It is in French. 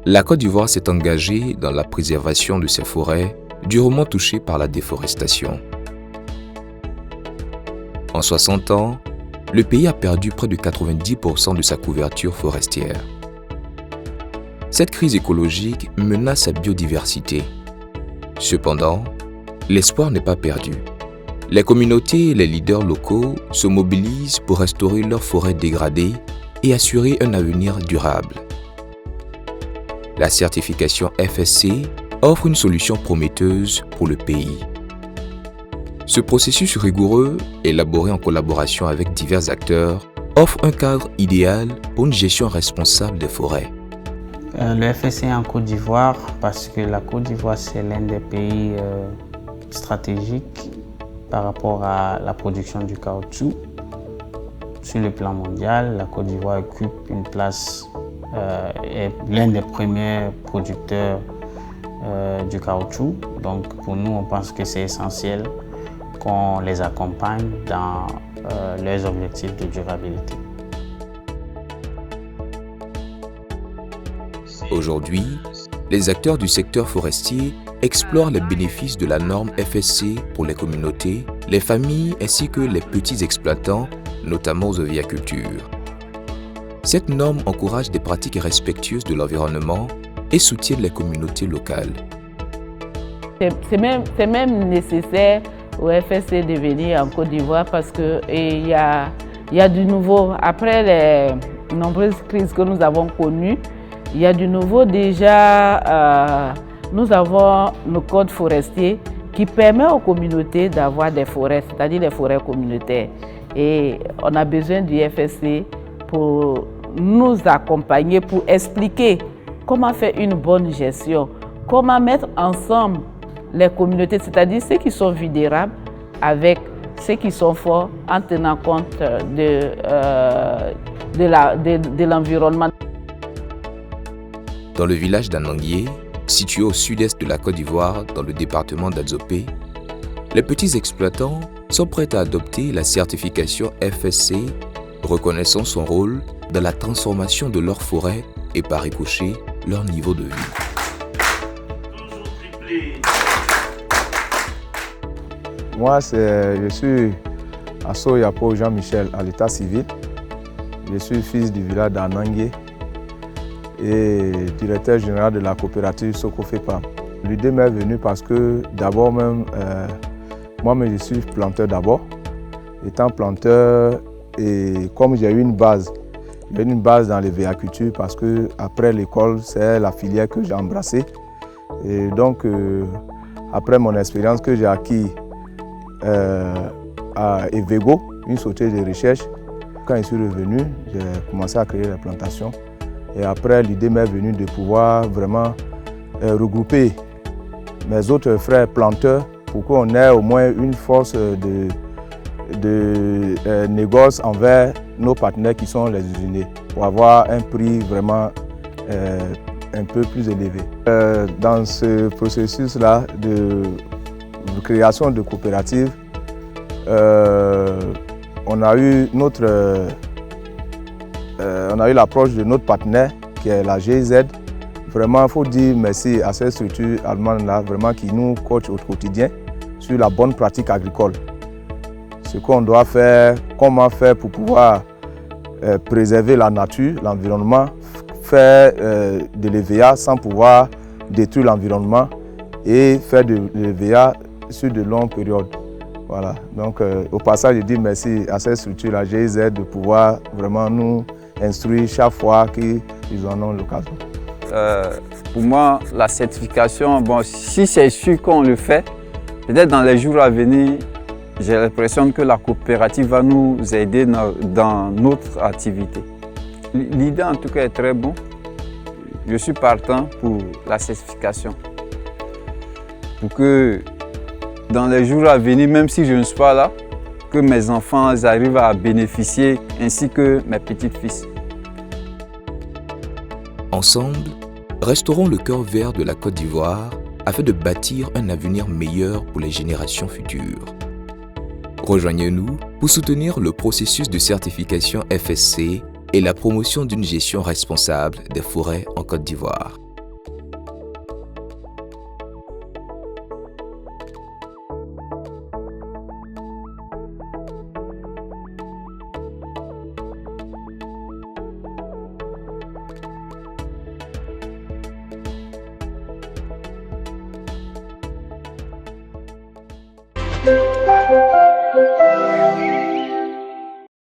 La Côte d'Ivoire s'est engagée dans la préservation de ses forêts durement touchées par la déforestation. En 60 ans, le pays a perdu près de 90% de sa couverture forestière. Cette crise écologique menace sa biodiversité. Cependant, l'espoir n'est pas perdu. Les communautés et les leaders locaux se mobilisent pour restaurer leurs forêts dégradées et assurer un avenir durable. La certification FSC offre une solution prometteuse pour le pays. Ce processus rigoureux, élaboré en collaboration avec divers acteurs, offre un cadre idéal pour une gestion responsable des forêts. Le FSC en Côte d'Ivoire, parce que la Côte d'Ivoire c'est l'un des pays stratégiques par rapport à la production du caoutchouc. Sur le plan mondial, la Côte d'Ivoire occupe une place, est l'un des premiers producteurs du caoutchouc. Donc pour nous, on pense que c'est essentiel qu'on les accompagne dans leurs objectifs de durabilité. Aujourd'hui, les acteurs du secteur forestier explorent les bénéfices de la norme FSC pour les communautés, les familles ainsi que les petits exploitants, notamment aux ovicultures. Cette norme encourage des pratiques respectueuses de l'environnement et soutient les communautés locales. C'est même nécessaire au FSC de venir en Côte d'Ivoire parce qu'il y a du nouveau. Après les nombreuses crises que nous avons connues, il y a du nouveau déjà. Nous avons nos codes forestiers qui permettent aux communautés d'avoir des forêts, c'est-à-dire des forêts communautaires. Et on a besoin du FSC pour nous accompagner, pour expliquer comment faire une bonne gestion, comment mettre ensemble les communautés, c'est-à-dire ceux qui sont vulnérables avec ceux qui sont forts en tenant compte de l'environnement. Dans le village d'Ananguié, situé au sud-est de la Côte d'Ivoire, dans le département d'Adzopé, les petits exploitants sont prêts à adopter la certification FSC, reconnaissant son rôle dans la transformation de leurs forêts et par ricochet leur niveau de vie. Moi, je suis Asso Yapo Jean-Michel à l'état civil. Je suis fils du village d'Ananguié et directeur général de la coopérative Sokofepam. L'idée m'est venue parce que d'abord même, moi je suis planteur d'abord. Étant planteur et comme j'ai eu une base dans les véhicultures parce que après l'école, c'est la filière que j'ai embrassée. Et donc, après mon expérience que j'ai acquise à Evego, une société de recherche, quand je suis revenu, j'ai commencé à créer les plantations. Et après, l'idée m'est venue de pouvoir vraiment regrouper mes autres frères planteurs pour qu'on ait au moins une force de négoce envers nos partenaires qui sont les usiniers, pour avoir un prix vraiment un peu plus élevé. Dans ce processus-là de création de coopératives, on a eu l'approche de notre partenaire qui est la GIZ. Vraiment, il faut dire merci à cette structure allemande-là, vraiment qui nous coach au quotidien sur la bonne pratique agricole. Ce qu'on doit faire, comment faire pour pouvoir préserver la nature, l'environnement, faire de l'EVA sans pouvoir détruire l'environnement et faire de l'EVA sur de longues périodes. Voilà. Donc, au passage, je dis merci à cette structure, la GIZ, de pouvoir vraiment nous instruire chaque fois qu'ils en ont l'occasion. Pour moi, la certification, bon, si c'est sûr qu'on le fait, peut-être dans les jours à venir, j'ai l'impression que la coopérative va nous aider dans notre activité. L'idée en tout cas est très bonne. Je suis partant pour la certification. Pour que dans les jours à venir, même si je ne suis pas là, que mes enfants arrivent à bénéficier ainsi que mes petits-fils. Ensemble, restaurons le cœur vert de la Côte d'Ivoire afin de bâtir un avenir meilleur pour les générations futures. Rejoignez-nous pour soutenir le processus de certification FSC et la promotion d'une gestion responsable des forêts en Côte d'Ivoire. Thank you.